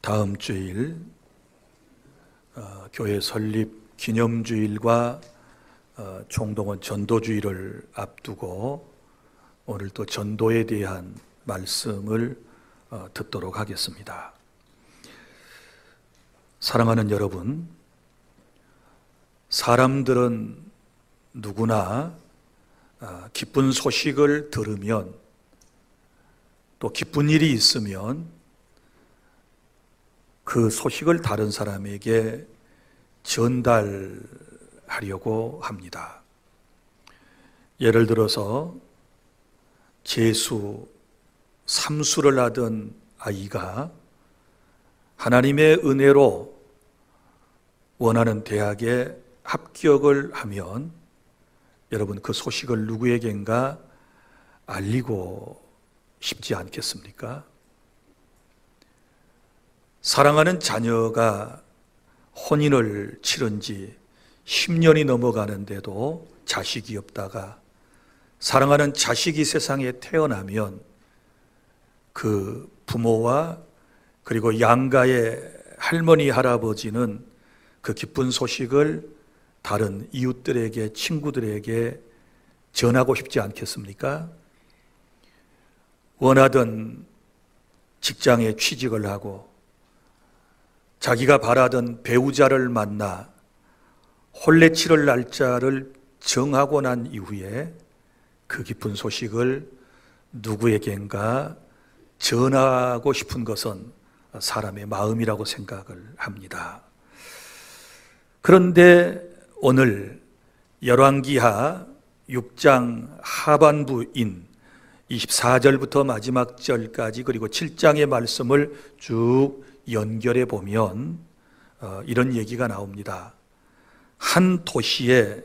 다음 주일 교회 설립 기념주일과 총동원 전도주일을 앞두고 오늘 또 전도에 대한 말씀을 듣도록 하겠습니다. 사랑하는 여러분, 사람들은 누구나 기쁜 소식을 들으면, 또 기쁜 일이 있으면 그 소식을 다른 사람에게 전달하려고 합니다. 예를 들어서 재수, 삼수를 하던 아이가 하나님의 은혜로 원하는 대학에 합격을 하면 여러분, 그 소식을 누구에겐가 알리고 싶지 않겠습니까? 사랑하는 자녀가 혼인을 치른 지 10년이 넘어가는데도 자식이 없다가 사랑하는 자식이 세상에 태어나면 그 부모와 그리고 양가의 할머니, 할아버지는 그 기쁜 소식을 다른 이웃들에게, 친구들에게 전하고 싶지 않겠습니까? 원하던 직장에 취직을 하고 자기가 바라던 배우자를 만나 혼례 치를 날짜를 정하고 난 이후에 그 기쁜 소식을 누구에겐가 전하고 싶은 것은 사람의 마음이라고 생각을 합니다. 그런데 오늘 열왕기하 6장 하반부인 24절부터 마지막 절까지, 그리고 7장의 말씀을 쭉 연결해 보면 이런 얘기가 나옵니다. 한 도시에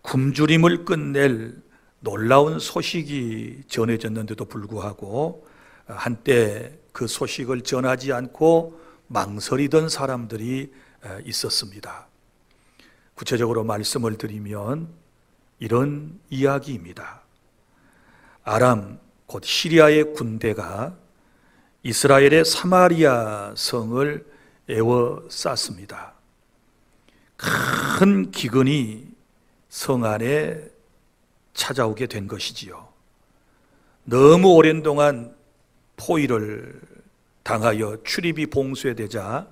굶주림을 끝낼 놀라운 소식이 전해졌는데도 불구하고 한때 그 소식을 전하지 않고 망설이던 사람들이 있었습니다. 구체적으로 말씀을 드리면 이런 이야기입니다. 아람, 곧 시리아의 군대가 이스라엘의 사마리아 성을 에워쌌습니다. 큰 기근이 성 안에 찾아오게 된 것이지요. 너무 오랜 동안 포위를 당하여 출입이 봉쇄되자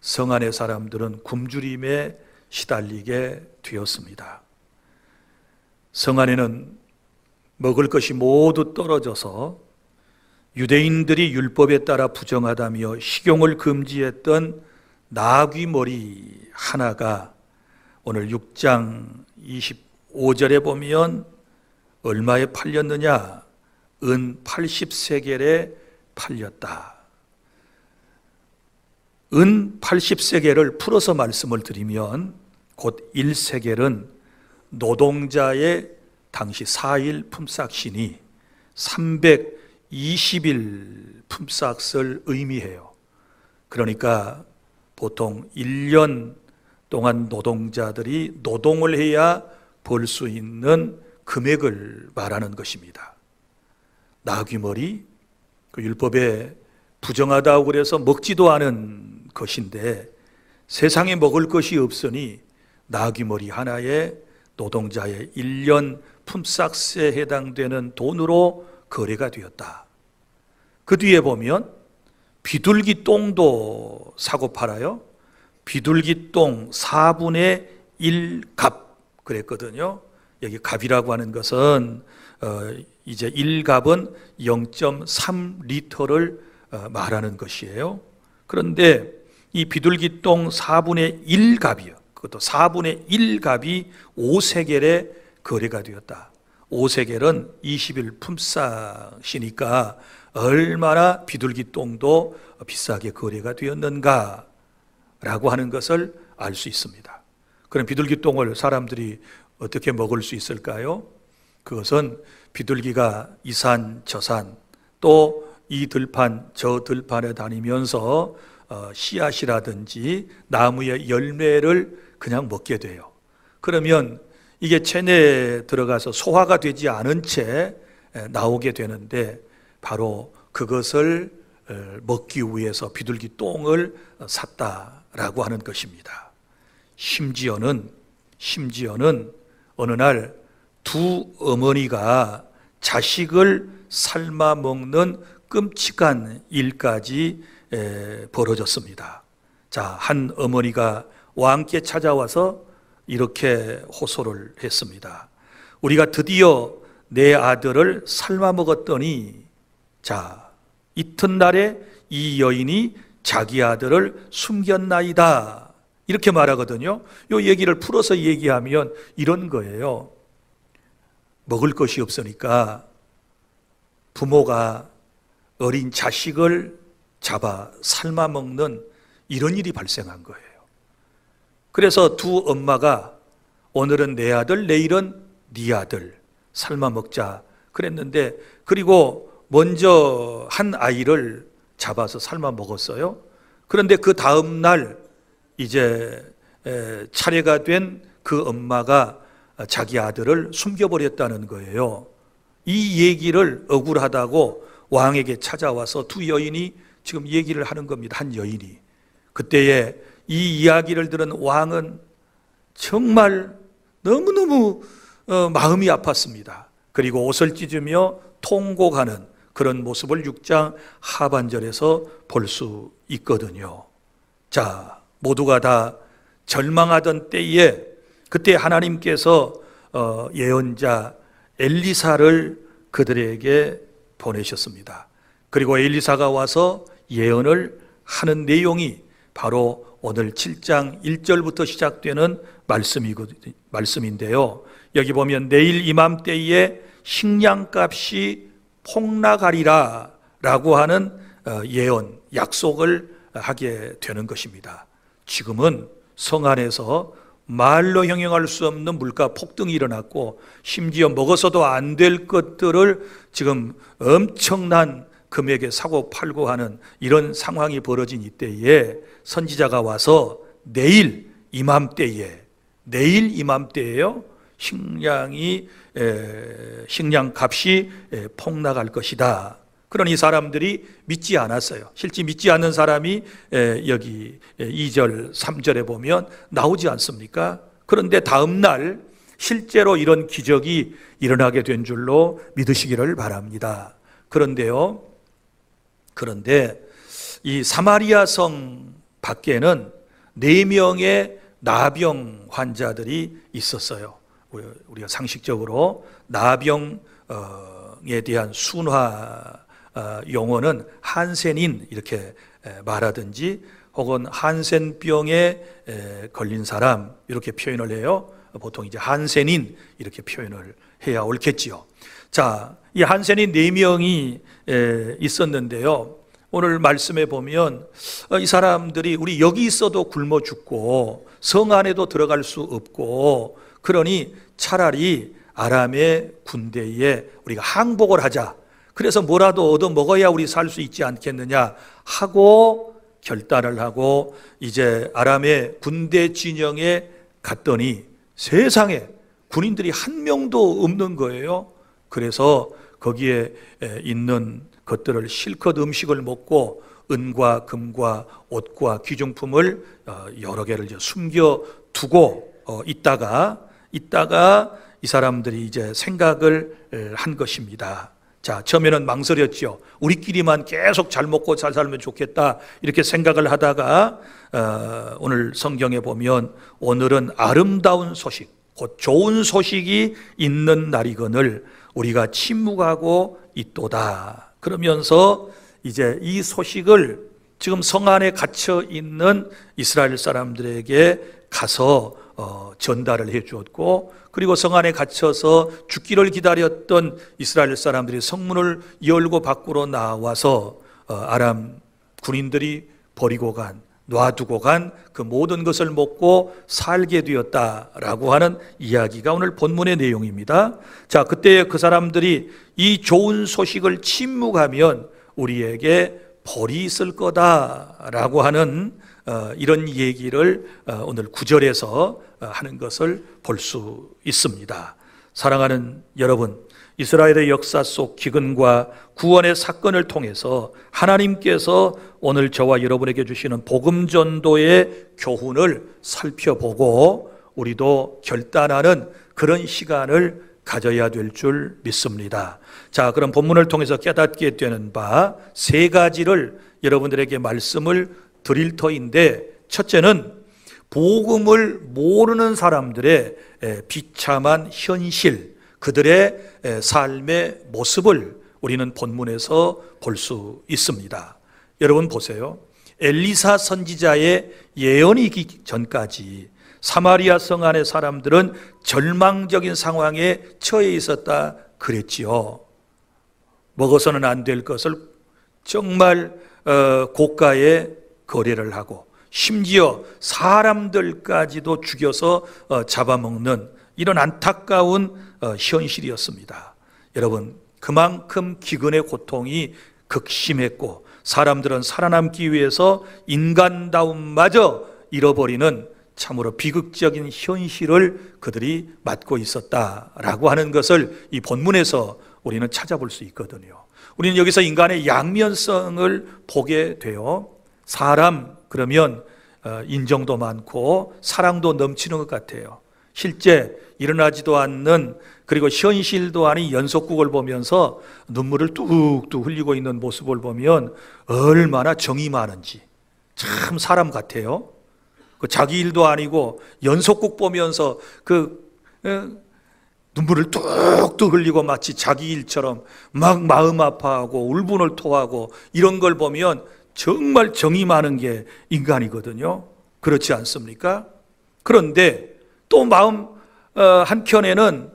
성 안의 사람들은 굶주림에 시달리게 되었습니다. 성 안에는 먹을 것이 모두 떨어져서 유대인들이 율법에 따라 부정하다며 식용을 금지했던 나귀머리 하나가 오늘 6장 25절에 보면 얼마에 팔렸느냐? 은 80세겔에 팔렸다. 은 80세겔을 풀어서 말씀을 드리면 곧 1세겔은 노동자의 당시 4일 품삯이니 320일 품삯을 의미해요. 그러니까 보통 1년 동안 노동자들이 노동을 해야 벌 수 있는 금액을 말하는 것입니다. 나귀머리, 그 율법에 부정하다고 그래서 먹지도 않은 것인데 세상에 먹을 것이 없으니 나귀머리 하나에 노동자의 1년 품삯에 해당되는 돈으로 거래가 되었다. 그 뒤에 보면 비둘기 똥도 사고 팔아요. 비둘기 똥 4분의 1갑 그랬거든요. 여기 갑이라고 하는 것은 이제 1갑은 0.3리터를 말하는 것이에요. 그런데 이 비둘기 똥 4분의 1갑이요. 그것도 4분의 1갑이 5세겔에 거래가 되었다. 5세겔은 20일 품삯이니까 얼마나 비둘기 똥도 비싸게 거래가 되었는가 라고 하는 것을 알 수 있습니다. 그럼 비둘기 똥을 사람들이 어떻게 먹을 수 있을까요? 그것은 비둘기가 이 산 저 산 또 이 들판 저 들판에 다니면서 씨앗이라든지 나무의 열매를 그냥 먹게 돼요. 그러면 이게 체내에 들어가서 소화가 되지 않은 채 나오게 되는데 바로 그것을 먹기 위해서 비둘기 똥을 샀다라고 하는 것입니다. 심지어는 어느 날 두 어머니가 자식을 삶아 먹는 끔찍한 일까지 벌어졌습니다. 자, 한 어머니가 왕께 찾아와서 이렇게 호소를 했습니다. 우리가 드디어 내 아들을 삶아 먹었더니, 자, 이튿날에 이 여인이 자기 아들을 숨겼나이다, 이렇게 말하거든요. 이 얘기를 풀어서 얘기하면 이런 거예요. 먹을 것이 없으니까 부모가 어린 자식을 잡아 삶아 먹는 이런 일이 발생한 거예요. 그래서 두 엄마가 오늘은 내 아들, 내일은 네 아들 삶아 먹자 그랬는데, 그리고 먼저 한 아이를 잡아서 삶아 먹었어요. 그런데 그 다음 날 이제 차례가 된 그 엄마가 자기 아들을 숨겨버렸다는 거예요. 이 얘기를 억울하다고 왕에게 찾아와서 두 여인이 지금 얘기를 하는 겁니다. 한 여인이. 그때에 이 이야기를 들은 왕은 정말 너무너무 마음이 아팠습니다. 그리고 옷을 찢으며 통곡하는 그런 모습을 6장 하반절에서 볼 수 있거든요. 자, 모두가 다 절망하던 때에 그때 하나님께서 예언자 엘리사를 그들에게 보내셨습니다. 그리고 엘리사가 와서 예언을 하는 내용이 바로 오늘 7장 1절부터 시작되는 말씀인데요. 여기 보면 내일 이맘때에 식량값이 폭락하리라 라고 하는 예언, 약속을 하게 되는 것입니다. 지금은 성 안에서 말로 형용할 수 없는 물가 폭등이 일어났고, 심지어 먹어서도 안 될 것들을 지금 엄청난 금액에 사고 팔고 하는 이런 상황이 벌어진 이때에 선지자가 와서 내일 이맘때에요, 식량값이 폭락할 것이다. 그러니 사람들이 믿지 않았어요. 실제 믿지 않는 사람이 여기 2절, 3절에 보면 나오지 않습니까? 그런데 다음 날 실제로 이런 기적이 일어나게 된 줄로 믿으시기를 바랍니다. 그런데 이 사마리아 성 밖에는 4명의 나병 환자들이 있었어요. 우리가 상식적으로 나병에 대한 순화 용어는 한센인 이렇게 말하든지, 혹은 한센병에 걸린 사람 이렇게 표현을 해요. 보통 이제 한센인 이렇게 표현을 해야 옳겠지요. 자, 이 한센인 4명이 있었는데요. 오늘 말씀에 보면 이 사람들이 우리 여기 있어도 굶어 죽고 성 안에도 들어갈 수 없고, 그러니 차라리 아람의 군대에 우리가 항복을 하자. 그래서 뭐라도 얻어 먹어야 우리 살 수 있지 않겠느냐 하고 결단을 하고 이제 아람의 군대 진영에 갔더니 세상에 군인들이 한 명도 없는 거예요. 그래서 거기에 있는 것들을 실컷 음식을 먹고 은과 금과 옷과 귀중품을 여러 개를 이제 숨겨두고 있다가 이 사람들이 이제 생각을 한 것입니다. 자, 처음에는 망설였죠. 우리끼리만 계속 잘 먹고 잘 살면 좋겠다 이렇게 생각을 하다가 오늘 성경에 보면 오늘은 아름다운 소식, 곧 좋은 소식이 있는 날이거늘 우리가 침묵하고 있도다. 그러면서 이제 이 소식을 지금 성 안에 갇혀 있는 이스라엘 사람들에게 가서 전달을 해 주었고, 그리고 성 안에 갇혀서 죽기를 기다렸던 이스라엘 사람들이 성문을 열고 밖으로 나와서 아람 군인들이 버리고 놔두고 간 그 모든 것을 먹고 살게 되었다라고 하는 이야기가 오늘 본문의 내용입니다. 자, 그때 그 사람들이 이 좋은 소식을 침묵하면 우리에게 벌이 있을 거다라고 하는 이런 얘기를 오늘 9절에서 하는 것을 볼 수 있습니다. 사랑하는 여러분, 이스라엘의 역사 속 기근과 구원의 사건을 통해서 하나님께서 오늘 저와 여러분에게 주시는 복음 전도의 교훈을 살펴보고 우리도 결단하는 그런 시간을 가져야 될 줄 믿습니다. 자, 그럼 본문을 통해서 깨닫게 되는 바 세 가지를 여러분들에게 말씀을 드릴 터인데, 첫째는 복음을 모르는 사람들의 비참한 현실, 그들의 삶의 모습을 우리는 본문에서 볼 수 있습니다. 여러분 보세요. 엘리사 선지자의 예언이기 전까지 사마리아 성 안의 사람들은 절망적인 상황에 처해 있었다 그랬지요. 먹어서는 안 될 것을 정말 고가에 거래를 하고 심지어 사람들까지도 죽여서 잡아먹는 이런 안타까운 현실이었습니다. 여러분, 그만큼 기근의 고통이 극심했고 사람들은 살아남기 위해서 인간다움마저 잃어버리는 참으로 비극적인 현실을 그들이 맞고 있었다라고 하는 것을 이 본문에서 우리는 찾아볼 수 있거든요. 우리는 여기서 인간의 양면성을 보게 돼요. 사람 그러면 인정도 많고 사랑도 넘치는 것 같아요. 실제 일어나지도 않는, 그리고 현실도 아닌 연속극을 보면서 눈물을 뚝뚝 흘리고 있는 모습을 보면 얼마나 정이 많은지 참 사람 같아요. 자기 일도 아니고 연속극 보면서 눈물을 뚝뚝 흘리고 마치 자기 일처럼 막 마음 아파하고 울분을 토하고 이런 걸 보면 정말 정이 많은 게 인간이거든요. 그렇지 않습니까? 그런데 또 마음 한켠에는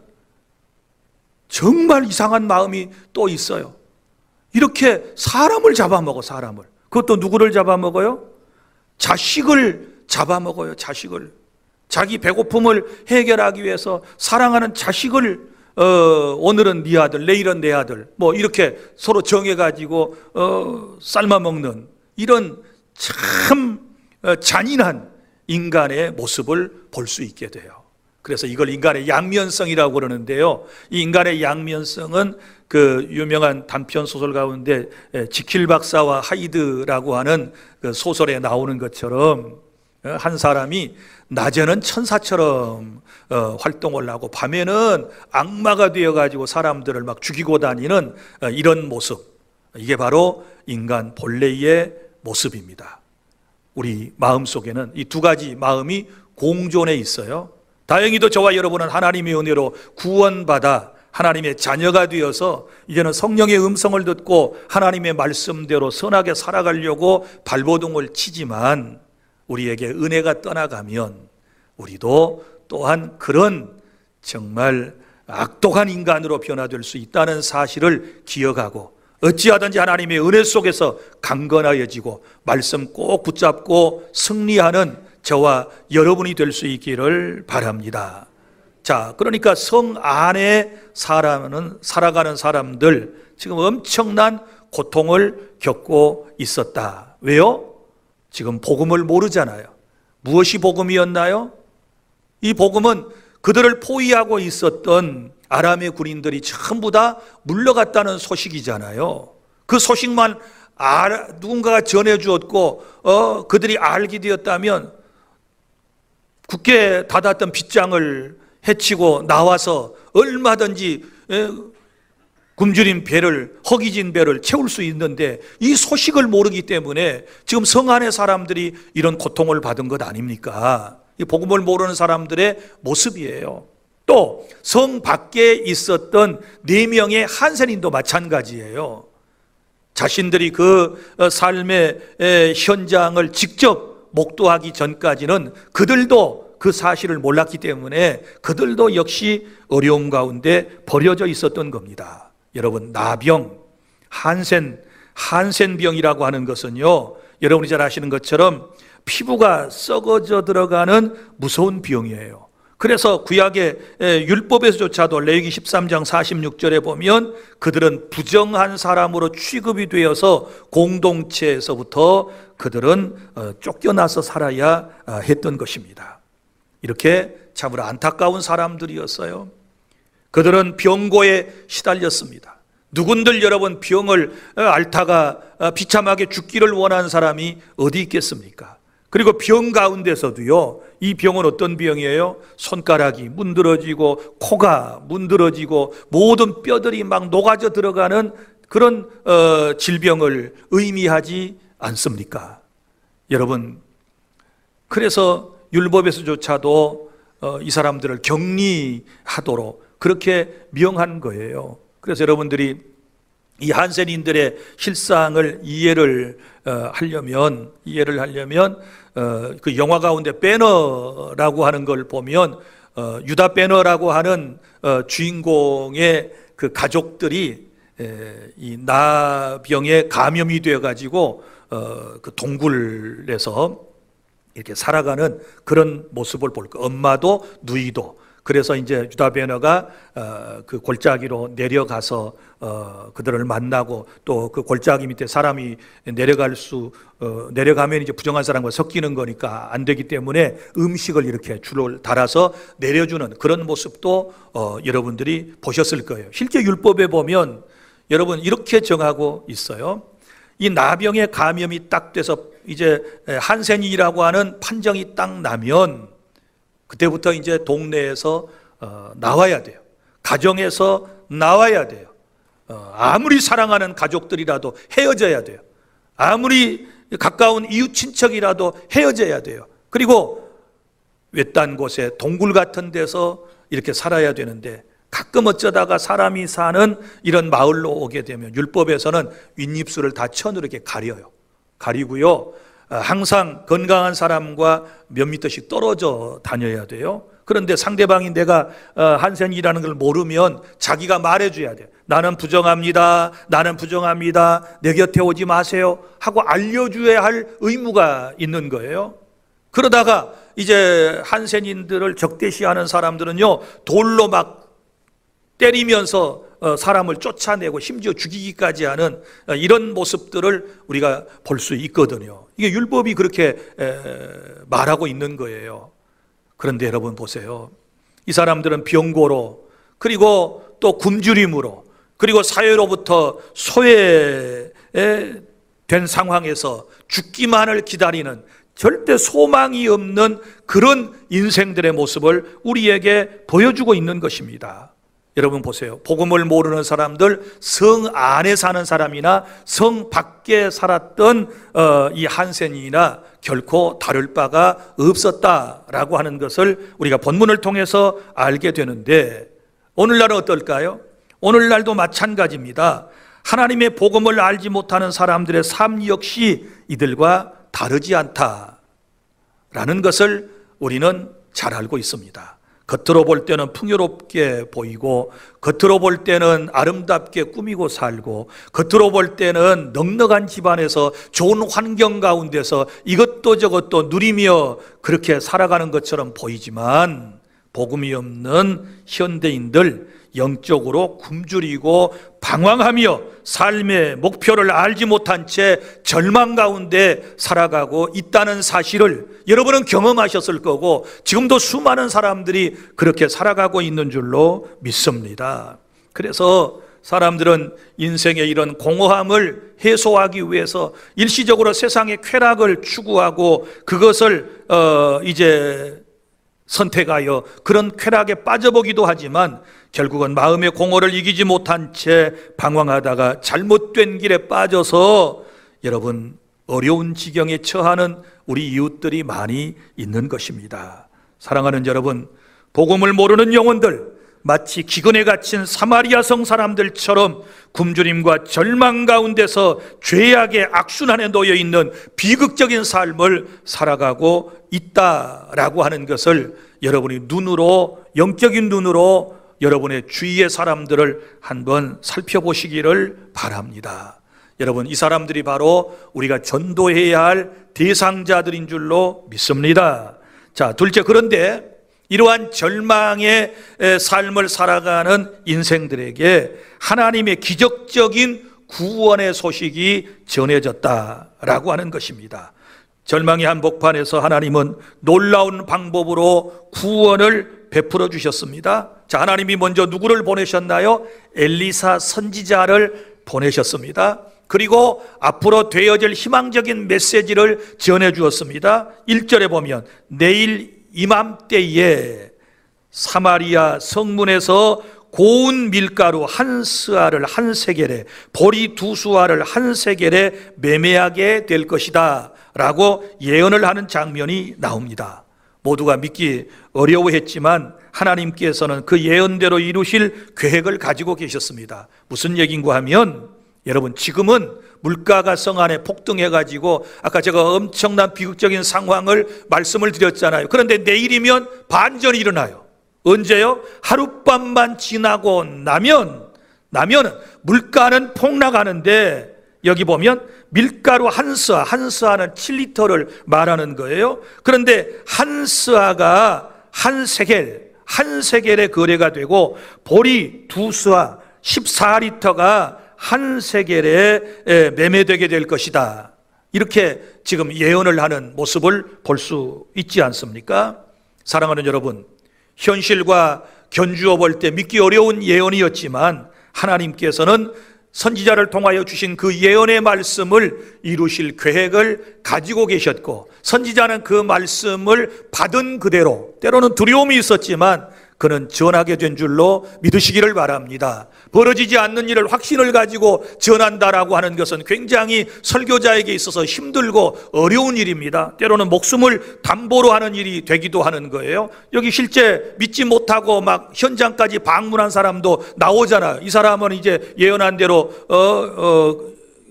정말 이상한 마음이 또 있어요. 이렇게 사람을 잡아먹어, 사람을. 그것도 누구를 잡아먹어요? 자식을 잡아먹어요, 자식을. 자기 배고픔을 해결하기 위해서 사랑하는 자식을 오늘은 네 아들, 내일은 내 아들, 뭐 이렇게 서로 정해가지고 삶아먹는 이런 참 잔인한 인간의 모습을 볼 수 있게 돼요. 그래서 이걸 인간의 양면성이라고 그러는데요. 이 인간의 양면성은 그 유명한 단편 소설 가운데 지킬 박사와 하이드라고 하는 그 소설에 나오는 것처럼 한 사람이 낮에는 천사처럼 활동을 하고 밤에는 악마가 되어가지고 사람들을 막 죽이고 다니는 이런 모습, 이게 바로 인간 본래의 모습입니다. 우리 마음속에는 이 두 가지 마음이 공존해 있어요. 다행히도 저와 여러분은 하나님의 은혜로 구원받아 하나님의 자녀가 되어서 이제는 성령의 음성을 듣고 하나님의 말씀대로 선하게 살아가려고 발버둥을 치지만, 우리에게 은혜가 떠나가면 우리도 또한 그런 정말 악독한 인간으로 변화될 수 있다는 사실을 기억하고 어찌하든지 하나님의 은혜 속에서 강건하여지고 말씀 꼭 붙잡고 승리하는 저와 여러분이 될 수 있기를 바랍니다. 자, 그러니까 성 안에 살아가는 사람들 지금 엄청난 고통을 겪고 있었다. 왜요? 지금 복음을 모르잖아요. 무엇이 복음이었나요? 이 복음은 그들을 포위하고 있었던 아람의 군인들이 전부 다 물러갔다는 소식이잖아요. 그 소식만 누군가가 전해주었고 그들이 알게 되었다면 굳게 닫았던 빗장을 헤치고 나와서 얼마든지 굶주린 배를, 허기진 배를 채울 수 있는데 이 소식을 모르기 때문에 지금 성 안의 사람들이 이런 고통을 받은 것 아닙니까? 이 복음을 모르는 사람들의 모습이에요. 또 성 밖에 있었던 4명의 한센인도 마찬가지예요. 자신들이 그 삶의 현장을 직접 목도하기 전까지는 그들도 그 사실을 몰랐기 때문에 그들도 역시 어려움 가운데 버려져 있었던 겁니다. 여러분, 나병, 한센병이라고 하는 것은요, 여러분이 잘 아시는 것처럼 피부가 썩어져 들어가는 무서운 병이에요. 그래서 구약의 율법에서조차도 레위기 13장 46절에 보면 그들은 부정한 사람으로 취급이 되어서 공동체에서부터 그들은 쫓겨나서 살아야 했던 것입니다. 이렇게 참으로 안타까운 사람들이었어요. 그들은 병고에 시달렸습니다. 누군들 여러분 병을 앓다가 비참하게 죽기를 원하는 사람이 어디 있겠습니까? 그리고 병 가운데서도요, 이 병은 어떤 병이에요? 손가락이 문드러지고 코가 문드러지고 모든 뼈들이 막 녹아져 들어가는 그런 질병을 의미하지 않습니까? 여러분, 그래서 율법에서조차도 이 사람들을 격리하도록 그렇게 명한 거예요. 그래서 여러분들이 이 한센인들의 실상을 이해를 하려면 그 영화 가운데 배너라고 하는 걸 보면 유다 배너라고 하는 주인공의 그 가족들이 이 나병에 감염이 되어 가지고 그 동굴에서 이렇게 살아가는 그런 모습을 볼 거예요. 엄마도 누이도. 그래서 이제 유다 베너가 그 골짜기로 내려가서 그들을 만나고 또 그 골짜기 밑에 사람이 내려가면 이제 부정한 사람과 섞이는 거니까 안 되기 때문에 음식을 이렇게 줄을 달아서 내려주는 그런 모습도 여러분들이 보셨을 거예요. 실제 율법에 보면 여러분 이렇게 정하고 있어요. 이 나병의 감염이 딱 돼서 이제 한센이라고 하는 판정이 딱 나면 그때부터 이제 동네에서 나와야 돼요. 가정에서 나와야 돼요. 아무리 사랑하는 가족들이라도 헤어져야 돼요. 아무리 가까운 이웃 친척이라도 헤어져야 돼요. 그리고 외딴 곳에 동굴 같은 데서 이렇게 살아야 되는데 가끔 어쩌다가 사람이 사는 이런 마을로 오게 되면 율법에서는 윗입술을 다 천으로 이렇게 가리고요. 항상 건강한 사람과 몇 미터씩 떨어져 다녀야 돼요. 그런데 상대방이 내가 한센이라는 걸 모르면 자기가 말해줘야 돼요. 나는 부정합니다. 내 곁에 오지 마세요 하고 알려줘야 할 의무가 있는 거예요. 그러다가 이제 한센인들을 적대시하는 사람들은요, 돌로 막 때리면서 사람을 쫓아내고 심지어 죽이기까지 하는 이런 모습들을 우리가 볼 수 있거든요. 이게 율법이 그렇게 말하고 있는 거예요. 그런데 여러분 보세요. 이 사람들은 병고로 그리고 또 굶주림으로 그리고 사회로부터 소외된 상황에서 죽기만을 기다리는 절대 소망이 없는 그런 인생들의 모습을 우리에게 보여주고 있는 것입니다. 여러분 보세요. 복음을 모르는 사람들, 성 안에 사는 사람이나 성 밖에 살았던 이 한센이나 결코 다를 바가 없었다라고 하는 것을 우리가 본문을 통해서 알게 되는데, 오늘날은 어떨까요? 오늘날도 마찬가지입니다. 하나님의 복음을 알지 못하는 사람들의 삶 역시 이들과 다르지 않다라는 것을 우리는 잘 알고 있습니다. 겉으로 볼 때는 풍요롭게 보이고, 겉으로 볼 때는 아름답게 꾸미고 살고, 겉으로 볼 때는 넉넉한 집안에서 좋은 환경 가운데서 이것도 저것도 누리며 그렇게 살아가는 것처럼 보이지만, 복음이 없는 현대인들, 영적으로 굶주리고 방황하며 삶의 목표를 알지 못한 채 절망 가운데 살아가고 있다는 사실을 여러분은 경험하셨을 거고, 지금도 수많은 사람들이 그렇게 살아가고 있는 줄로 믿습니다. 그래서 사람들은 인생의 이런 공허함을 해소하기 위해서 일시적으로 세상의 쾌락을 추구하고 그것을 이제 선택하여 그런 쾌락에 빠져보기도 하지만, 결국은 마음의 공허를 이기지 못한 채 방황하다가 잘못된 길에 빠져서 여러분 어려운 지경에 처하는 우리 이웃들이 많이 있는 것입니다. 사랑하는 여러분, 복음을 모르는 영혼들, 마치 기근에 갇힌 사마리아 성 사람들처럼 굶주림과 절망 가운데서 죄악의 악순환에 놓여 있는 비극적인 삶을 살아가고 있다라고 하는 것을 여러분이 눈으로, 영적인 눈으로 여러분의 주위의 사람들을 한번 살펴보시기를 바랍니다. 여러분, 이 사람들이 바로 우리가 전도해야 할 대상자들인 줄로 믿습니다. 자, 둘째, 그런데 이러한 절망의 삶을 살아가는 인생들에게 하나님의 기적적인 구원의 소식이 전해졌다라고 하는 것입니다. 절망의 한복판에서 하나님은 놀라운 방법으로 구원을 베풀어 주셨습니다. 자, 하나님이 먼저 누구를 보내셨나요? 엘리사 선지자를 보내셨습니다. 그리고 앞으로 되어질 희망적인 메시지를 전해 주었습니다. 1절에 보면 내일 이맘때에 사마리아 성문에서 고운 밀가루 한 스아를 한 세겔에, 보리 두 수아를 한 세겔에 매매하게 될 것이다 라고 예언을 하는 장면이 나옵니다. 모두가 믿기 어려워했지만 하나님께서는 그 예언대로 이루실 계획을 가지고 계셨습니다. 무슨 얘기인가 하면, 여러분, 지금은 물가가 성 안에 폭등해가지고 아까 제가 엄청난 비극적인 상황을 말씀을 드렸잖아요. 그런데 내일이면 반전이 일어나요. 언제요? 하룻밤만 지나고 나면은 물가는 폭락하는데, 여기 보면 밀가루 한 스아는 7리터를 말하는 거예요. 그런데 한 스아가 한 세겔의 거래가 되고, 보리 두 스아 14리터가 한 세겔에 매매되게 될 것이다. 이렇게 지금 예언을 하는 모습을 볼 수 있지 않습니까? 사랑하는 여러분, 현실과 견주어 볼 때 믿기 어려운 예언이었지만 하나님께서는 선지자를 통하여 주신 그 예언의 말씀을 이루실 계획을 가지고 계셨고, 선지자는 그 말씀을 받은 그대로, 때로는 두려움이 있었지만 그는 전하게 된 줄로 믿으시기를 바랍니다. 벌어지지 않는 일을 확신을 가지고 전한다라고 하는 것은 굉장히 설교자에게 있어서 힘들고 어려운 일입니다. 때로는 목숨을 담보로 하는 일이 되기도 하는 거예요. 여기 실제 믿지 못하고 막 현장까지 방문한 사람도 나오잖아요. 이 사람은 이제 예언한 대로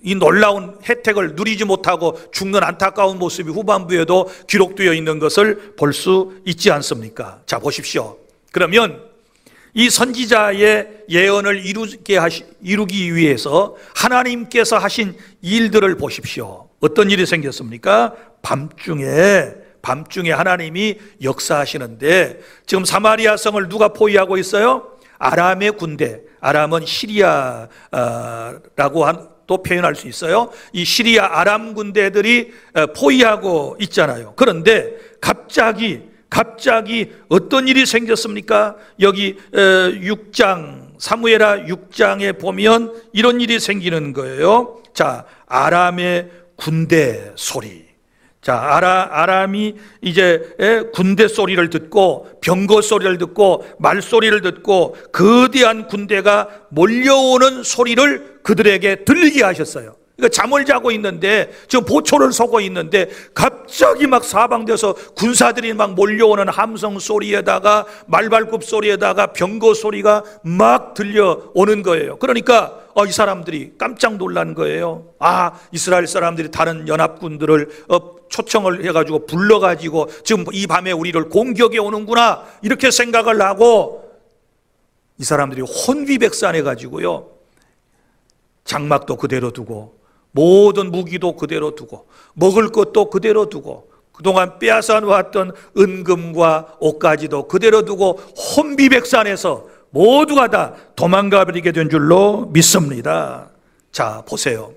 이 놀라운 혜택을 누리지 못하고 죽는 안타까운 모습이 후반부에도 기록되어 있는 것을 볼 수 있지 않습니까? 자, 보십시오. 그러면 이 선지자의 예언을 이루기 위해서 하나님께서 하신 일들을 보십시오. 어떤 일이 생겼습니까? 밤중에 하나님이 역사하시는데, 지금 사마리아 성을 누가 포위하고 있어요? 아람의 군대, 아람은 시리아라고 또 표현할 수 있어요. 이 시리아 아람 군대들이 포위하고 있잖아요. 그런데 갑자기 어떤 일이 생겼습니까? 여기 6장, 사무엘하 6장에 보면 이런 일이 생기는 거예요. 자, 아람의 군대 소리. 자, 아람이 이제 군대 소리를 듣고, 병거 소리를 듣고, 말소리를 듣고, 거대한 군대가 몰려오는 소리를 그들에게 들리게 하셨어요. 그러니까 잠을 자고 있는데, 지금 보초를 서고 있는데 갑자기 막 사방돼서 군사들이 막 몰려오는 함성 소리에다가 말발굽 소리에다가 병거 소리가 막 들려오는 거예요. 그러니까 이 사람들이 깜짝 놀란 거예요. 아, 이스라엘 사람들이 다른 연합군들을 초청을 해가지고 불러가지고 지금 이 밤에 우리를 공격해 오는구나, 이렇게 생각을 하고 이 사람들이 혼비백산해가지고요, 장막도 그대로 두고 모든 무기도 그대로 두고 먹을 것도 그대로 두고 그동안 빼앗아 놓았던 은금과 옷까지도 그대로 두고 혼비백산해서 모두가 다 도망가 버리게 된 줄로 믿습니다. 자, 보세요.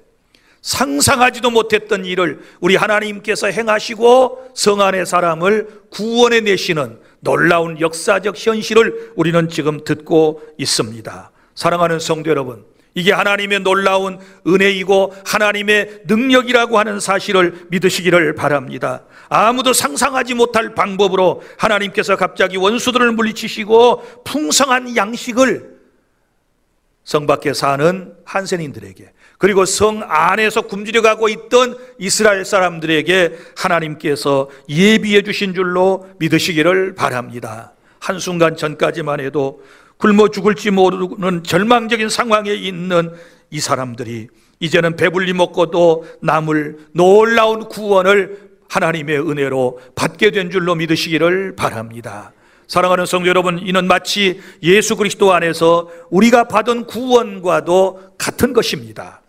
상상하지도 못했던 일을 우리 하나님께서 행하시고 성 안의 사람을 구원해 내시는 놀라운 역사적 현실을 우리는 지금 듣고 있습니다. 사랑하는 성도 여러분, 이게 하나님의 놀라운 은혜이고 하나님의 능력이라고 하는 사실을 믿으시기를 바랍니다. 아무도 상상하지 못할 방법으로 하나님께서 갑자기 원수들을 물리치시고 풍성한 양식을 성 밖에 사는 한센인들에게, 그리고 성 안에서 굶주려가고 있던 이스라엘 사람들에게 하나님께서 예비해 주신 줄로 믿으시기를 바랍니다. 한순간 전까지만 해도 굶어 죽을지 모르는 절망적인 상황에 있는 이 사람들이 이제는 배불리 먹고도 남을 놀라운 구원을 하나님의 은혜로 받게 된 줄로 믿으시기를 바랍니다. 사랑하는 성도 여러분, 이는 마치 예수 그리스도 안에서 우리가 받은 구원과도 같은 것입니다.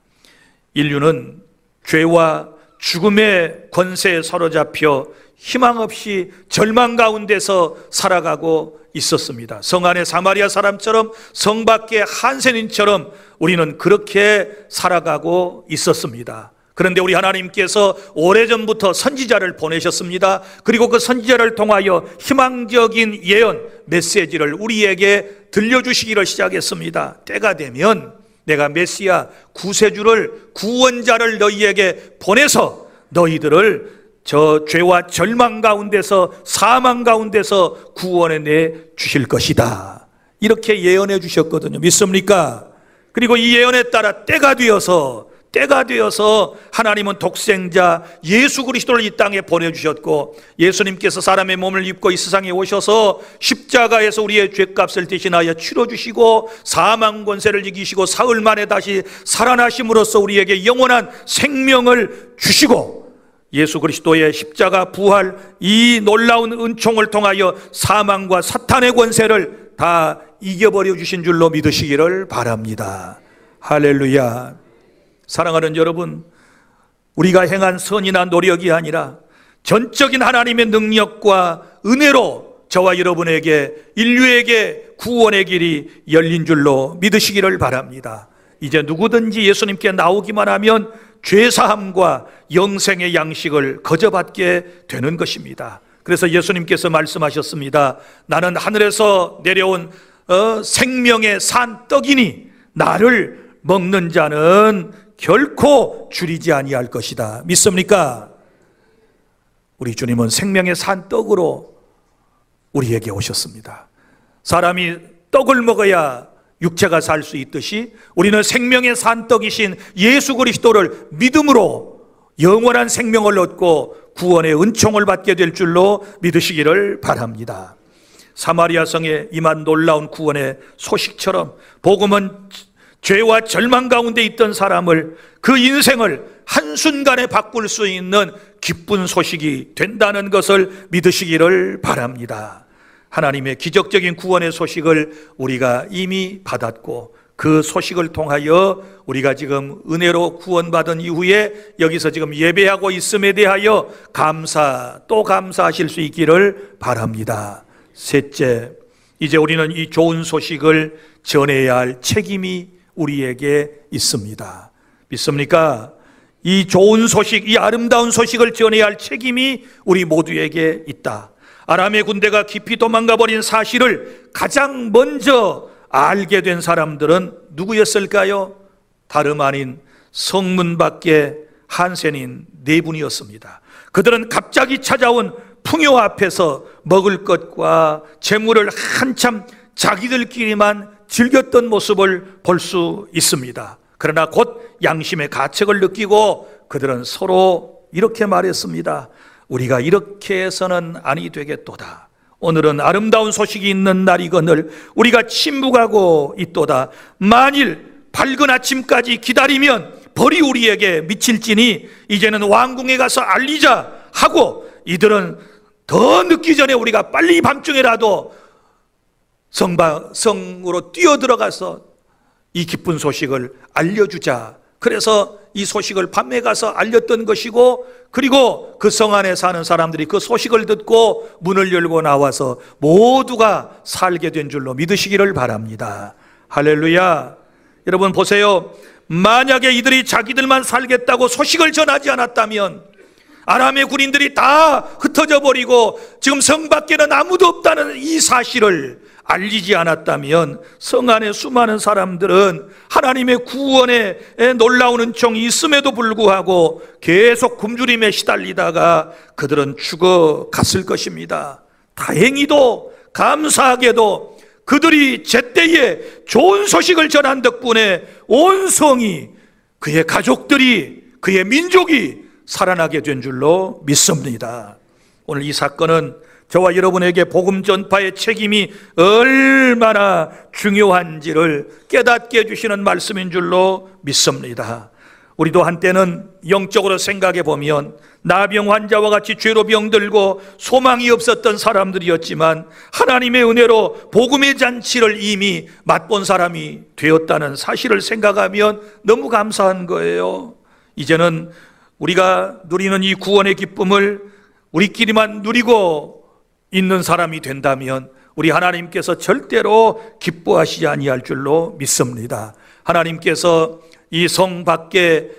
인류는 죄와 죽음의 권세에 사로잡혀 희망 없이 절망 가운데서 살아가고 있었습니다. 성 안의 사마리아 사람처럼, 성 밖의 한센인처럼 우리는 그렇게 살아가고 있었습니다. 그런데 우리 하나님께서 오래전부터 선지자를 보내셨습니다. 그리고 그 선지자를 통하여 희망적인 예언, 메시지를 우리에게 들려주시기를 시작했습니다. 때가 되면 내가 메시아 구세주를, 구원자를 너희에게 보내서 너희들을 저 죄와 절망 가운데서, 사망 가운데서 구원해 내 주실 것이다. 이렇게 예언해 주셨거든요. 믿습니까? 그리고 이 예언에 따라 때가 되어서 하나님은 독생자 예수 그리스도를 이 땅에 보내주셨고, 예수님께서 사람의 몸을 입고 이 세상에 오셔서 십자가에서 우리의 죄값을 대신하여 치러주시고 사망 권세를 이기시고 사흘 만에 다시 살아나심으로써 우리에게 영원한 생명을 주시고, 예수 그리스도의 십자가 부활, 이 놀라운 은총을 통하여 사망과 사탄의 권세를 다 이겨버려 주신 줄로 믿으시기를 바랍니다. 할렐루야. 사랑하는 여러분, 우리가 행한 선이나 노력이 아니라 전적인 하나님의 능력과 은혜로 저와 여러분에게, 인류에게 구원의 길이 열린 줄로 믿으시기를 바랍니다. 이제 누구든지 예수님께 나오기만 하면 죄사함과 영생의 양식을 거저받게 되는 것입니다. 그래서 예수님께서 말씀하셨습니다. 나는 하늘에서 내려온 생명의 산 떡이니 나를 먹는 자는 결코 줄이지 아니할 것이다. 믿습니까? 우리 주님은 생명의 산 떡으로 우리에게 오셨습니다. 사람이 떡을 먹어야 육체가 살 수 있듯이 우리는 생명의 산 떡이신 예수 그리스도를 믿음으로 영원한 생명을 얻고 구원의 은총을 받게 될 줄로 믿으시기를 바랍니다. 사마리아 성에 임한 놀라운 구원의 소식처럼 복음은 죄와 절망 가운데 있던 사람을, 그 인생을 한순간에 바꿀 수 있는 기쁜 소식이 된다는 것을 믿으시기를 바랍니다. 하나님의 기적적인 구원의 소식을 우리가 이미 받았고, 그 소식을 통하여 우리가 지금 은혜로 구원받은 이후에 여기서 지금 예배하고 있음에 대하여 또 감사하실 수 있기를 바랍니다. 셋째, 이제 우리는 이 좋은 소식을 전해야 할 책임이 우리에게 있습니다. 믿습니까? 이 좋은 소식, 이 아름다운 소식을 전해야 할 책임이 우리 모두에게 있다. 아람의 군대가 깊이 도망가 버린 사실을 가장 먼저 알게 된 사람들은 누구였을까요? 다름 아닌 성문 밖에 한센인 네 분이었습니다. 그들은 갑자기 찾아온 풍요 앞에서 먹을 것과 재물을 한참 자기들끼리만 즐겼던 모습을 볼 수 있습니다. 그러나 곧 양심의 가책을 느끼고 그들은 서로 이렇게 말했습니다. 우리가 이렇게 해서는 아니 되겠도다. 오늘은 아름다운 소식이 있는 날이거늘 우리가 침묵하고 있도다. 만일 밝은 아침까지 기다리면 벌이 우리에게 미칠지니 이제는 왕궁에 가서 알리자 하고, 이들은 더 늦기 전에 우리가 빨리 밤중에라도 성으로 뛰어들어가서 이 기쁜 소식을 알려주자. 그래서 이 소식을 밤에 가서 알렸던 것이고, 그리고 그 성 안에 사는 사람들이 그 소식을 듣고 문을 열고 나와서 모두가 살게 된 줄로 믿으시기를 바랍니다. 할렐루야. 여러분 보세요. 만약에 이들이 자기들만 살겠다고 소식을 전하지 않았다면, 아람의 군인들이 다 흩어져 버리고 지금 성 밖에는 아무도 없다는 이 사실을 알리지 않았다면, 성 안에 수많은 사람들은 하나님의 구원의 놀라운 은총이 있음에도 불구하고 계속 굶주림에 시달리다가 그들은 죽어갔을 것입니다. 다행히도 감사하게도 그들이 제때에 좋은 소식을 전한 덕분에 온 성이, 그의 가족들이, 그의 민족이 살아나게 된 줄로 믿습니다. 오늘 이 사건은 저와 여러분에게 복음 전파의 책임이 얼마나 중요한지를 깨닫게 해주시는 말씀인 줄로 믿습니다. 우리도 한때는 영적으로 생각해 보면 나병 환자와 같이 죄로 병들고 소망이 없었던 사람들이었지만, 하나님의 은혜로 복음의 잔치를 이미 맛본 사람이 되었다는 사실을 생각하면 너무 감사한 거예요. 이제는 우리가 누리는 이 구원의 기쁨을 우리끼리만 누리고 있는 사람이 된다면 우리 하나님께서 절대로 기뻐하시지 아니할 줄로 믿습니다. 하나님께서 이 성 밖에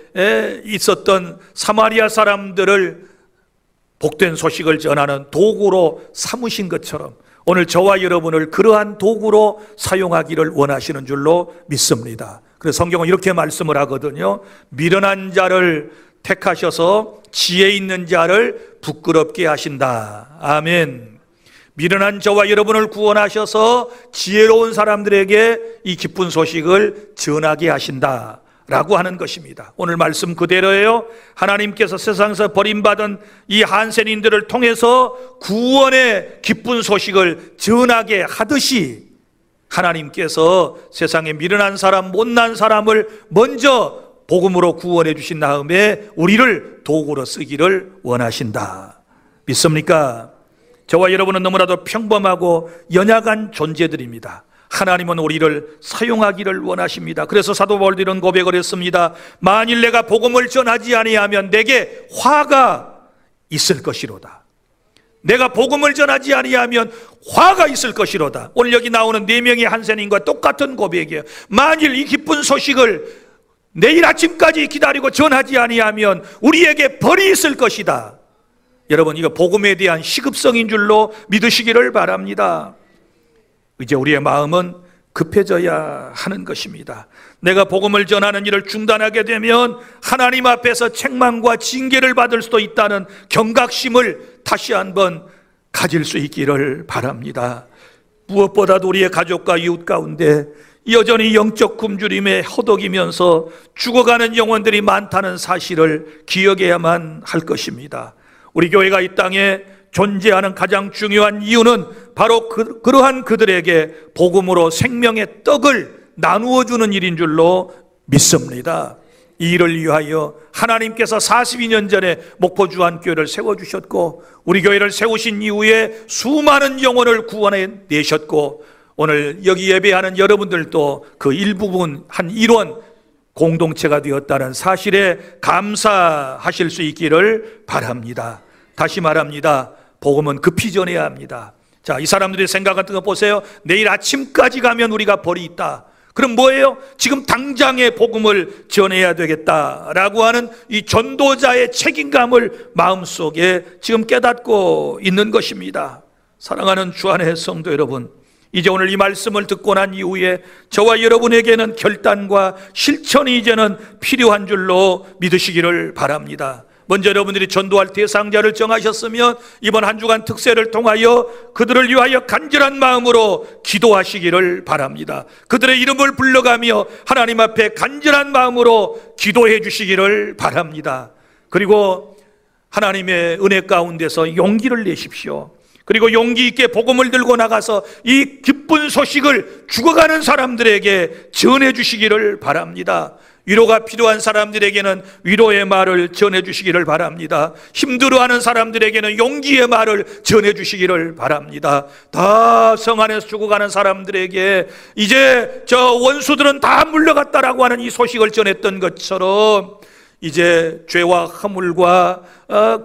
있었던 사마리아 사람들을 복된 소식을 전하는 도구로 삼으신 것처럼 오늘 저와 여러분을 그러한 도구로 사용하기를 원하시는 줄로 믿습니다. 그래서 성경은 이렇게 말씀을 하거든요. 미련한 자를 택하셔서 지혜 있는 자를 부끄럽게 하신다. 아멘. 미련한 저와 여러분을 구원하셔서 지혜로운 사람들에게 이 기쁜 소식을 전하게 하신다 라고 하는 것입니다. 오늘 말씀 그대로예요. 하나님께서 세상에서 버림받은 이 한센인들을 통해서 구원의 기쁜 소식을 전하게 하듯이 하나님께서 세상에 미련한 사람, 못난 사람을 먼저 복음으로 구원해 주신 다음에 우리를 도구로 쓰기를 원하신다. 믿습니까? 저와 여러분은 너무나도 평범하고 연약한 존재들입니다. 하나님은 우리를 사용하기를 원하십니다. 그래서 사도 바울도 이런 고백을 했습니다. 만일 내가 복음을 전하지 아니하면 내게 화가 있을 것이로다. 내가 복음을 전하지 아니하면 화가 있을 것이로다. 오늘 여기 나오는 4명의 한센인과 똑같은 고백이에요. 만일 이 기쁜 소식을 내일 아침까지 기다리고 전하지 아니하면 우리에게 벌이 있을 것이다. 여러분, 이거 복음에 대한 시급성인 줄로 믿으시기를 바랍니다. 이제 우리의 마음은 급해져야 하는 것입니다. 내가 복음을 전하는 일을 중단하게 되면 하나님 앞에서 책망과 징계를 받을 수도 있다는 경각심을 다시 한번 가질 수 있기를 바랍니다. 무엇보다도 우리의 가족과 이웃 가운데 여전히 영적 굶주림에 허덕이면서 죽어가는 영혼들이 많다는 사실을 기억해야만 할 것입니다. 우리 교회가 이 땅에 존재하는 가장 중요한 이유는 바로 그러한 그들에게 복음으로 생명의 떡을 나누어 주는 일인 줄로 믿습니다. 이 일을 위하여 하나님께서 42년 전에 목포주안교회를 세워주셨고 우리 교회를 세우신 이후에 수많은 영혼을 구원해 내셨고 오늘 여기 예배하는 여러분들도 그 일부분 한 일원 공동체가 되었다는 사실에 감사하실 수 있기를 바랍니다. 다시 말합니다. 복음은 급히 전해야 합니다. 자, 이 사람들의 생각 같은 거 보세요. 내일 아침까지 가면 우리가 벌이 있다. 그럼 뭐예요? 지금 당장의 복음을 전해야 되겠다라고 하는 이 전도자의 책임감을 마음속에 지금 깨닫고 있는 것입니다. 사랑하는 주 안의 성도 여러분, 이제 오늘 이 말씀을 듣고 난 이후에 저와 여러분에게는 결단과 실천이 이제는 필요한 줄로 믿으시기를 바랍니다. 먼저 여러분들이 전도할 대상자를 정하셨으면 이번 한 주간 특세를 통하여 그들을 위하여 간절한 마음으로 기도하시기를 바랍니다. 그들의 이름을 불러가며 하나님 앞에 간절한 마음으로 기도해 주시기를 바랍니다. 그리고 하나님의 은혜 가운데서 용기를 내십시오. 그리고 용기 있게 복음을 들고 나가서 이 기쁜 소식을 죽어가는 사람들에게 전해 주시기를 바랍니다. 위로가 필요한 사람들에게는 위로의 말을 전해 주시기를 바랍니다. 힘들어하는 사람들에게는 용기의 말을 전해 주시기를 바랍니다. 다 성 안에서 죽어가는 사람들에게 이제 저 원수들은 다 물러갔다라고 하는 이 소식을 전했던 것처럼 이제 죄와 허물과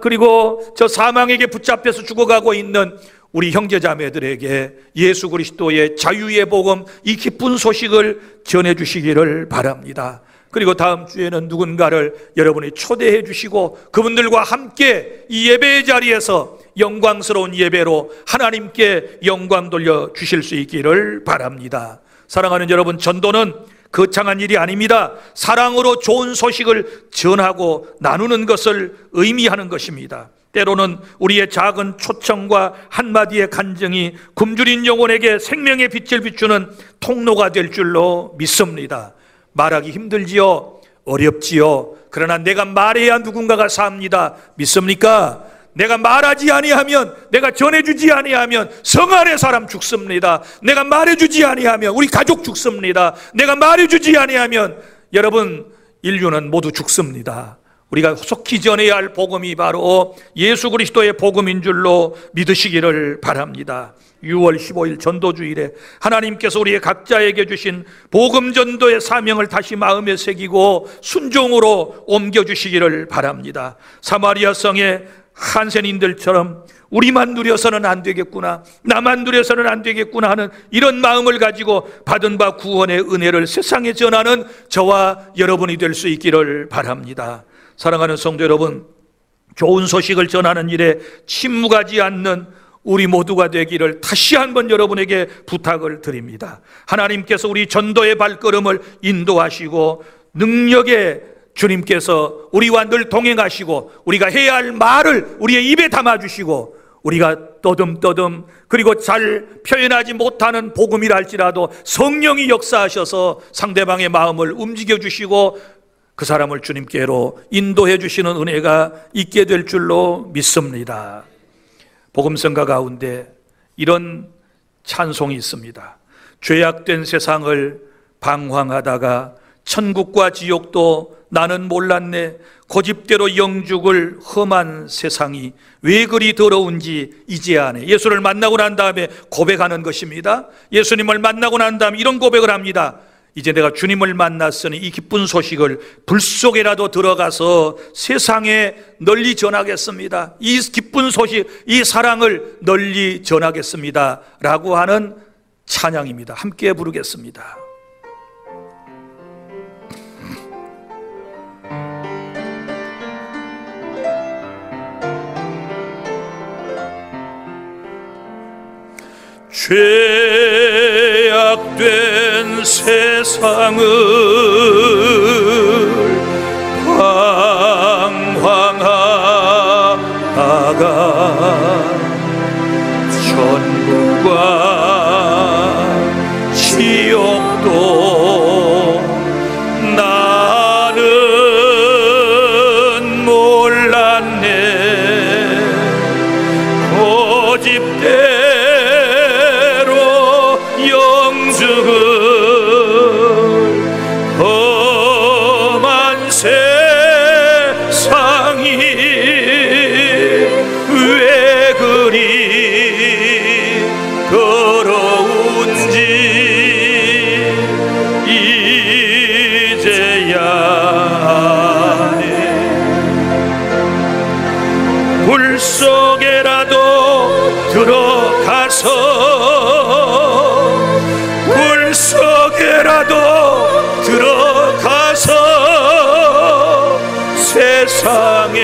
그리고 저 사망에게 붙잡혀서 죽어가고 있는 우리 형제자매들에게 예수 그리스도의 자유의 복음, 이 기쁜 소식을 전해 주시기를 바랍니다. 그리고 다음 주에는 누군가를 여러분이 초대해 주시고 그분들과 함께 이 예배의 자리에서 영광스러운 예배로 하나님께 영광 돌려 주실 수 있기를 바랍니다. 사랑하는 여러분, 전도는 거창한 일이 아닙니다. 사랑으로 좋은 소식을 전하고 나누는 것을 의미하는 것입니다. 때로는 우리의 작은 초청과 한마디의 간증이 굶주린 영혼에게 생명의 빛을 비추는 통로가 될 줄로 믿습니다. 말하기 힘들지요? 어렵지요? 그러나 내가 말해야 누군가가 삽니다. 믿습니까? 내가 말하지 아니하면, 내가 전해주지 아니하면 성 안의 사람 죽습니다. 내가 말해주지 아니하면 우리 가족 죽습니다. 내가 말해주지 아니하면 여러분 인류는 모두 죽습니다. 우리가 속히 전해야 할 복음이 바로 예수 그리스도의 복음인 줄로 믿으시기를 바랍니다. 6월 15일 전도주일에 하나님께서 우리의 각자에게 주신 복음 전도의 사명을 다시 마음에 새기고 순종으로 옮겨주시기를 바랍니다. 사마리아 성의 한센인들처럼 우리만 누려서는 안 되겠구나, 나만 누려서는 안 되겠구나 하는 이런 마음을 가지고 받은 바 구원의 은혜를 세상에 전하는 저와 여러분이 될 수 있기를 바랍니다. 사랑하는 성도 여러분, 좋은 소식을 전하는 일에 침묵하지 않는 우리 모두가 되기를 다시 한번 여러분에게 부탁을 드립니다. 하나님께서 우리 전도의 발걸음을 인도하시고 능력의 주님께서 우리와 늘 동행하시고 우리가 해야 할 말을 우리의 입에 담아주시고 우리가 떠듬떠듬 그리고 잘 표현하지 못하는 복음이라 할지라도 성령이 역사하셔서 상대방의 마음을 움직여주시고 그 사람을 주님께로 인도해 주시는 은혜가 있게 될 줄로 믿습니다. 복음성가 가운데 이런 찬송이 있습니다. 죄악된 세상을 방황하다가 천국과 지옥도 나는 몰랐네. 고집대로 영죽을 험한 세상이 왜 그리 더러운지 이제야 아네. 예수를 만나고 난 다음에 고백하는 것입니다. 예수님을 만나고 난 다음에 이런 고백을 합니다. 이제 내가 주님을 만났으니 이 기쁜 소식을 불 속에라도 들어가서 세상에 널리 전하겠습니다. 이 기쁜 소식, 이 사랑을 널리 전하겠습니다 라고 하는 찬양입니다. 함께 부르겠습니다. 죄악된 세상을 방황하다가 천국과 지옥도 나는 몰랐네. 고집대 험한 세상이 왜 그리 더러운지 이제야 아네. 불 속에라도 들어가서 불 속에라도 들어가서 세상에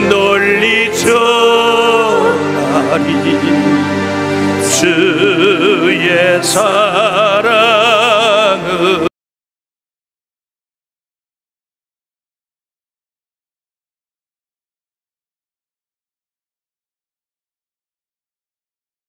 널리 전하리. 주의 사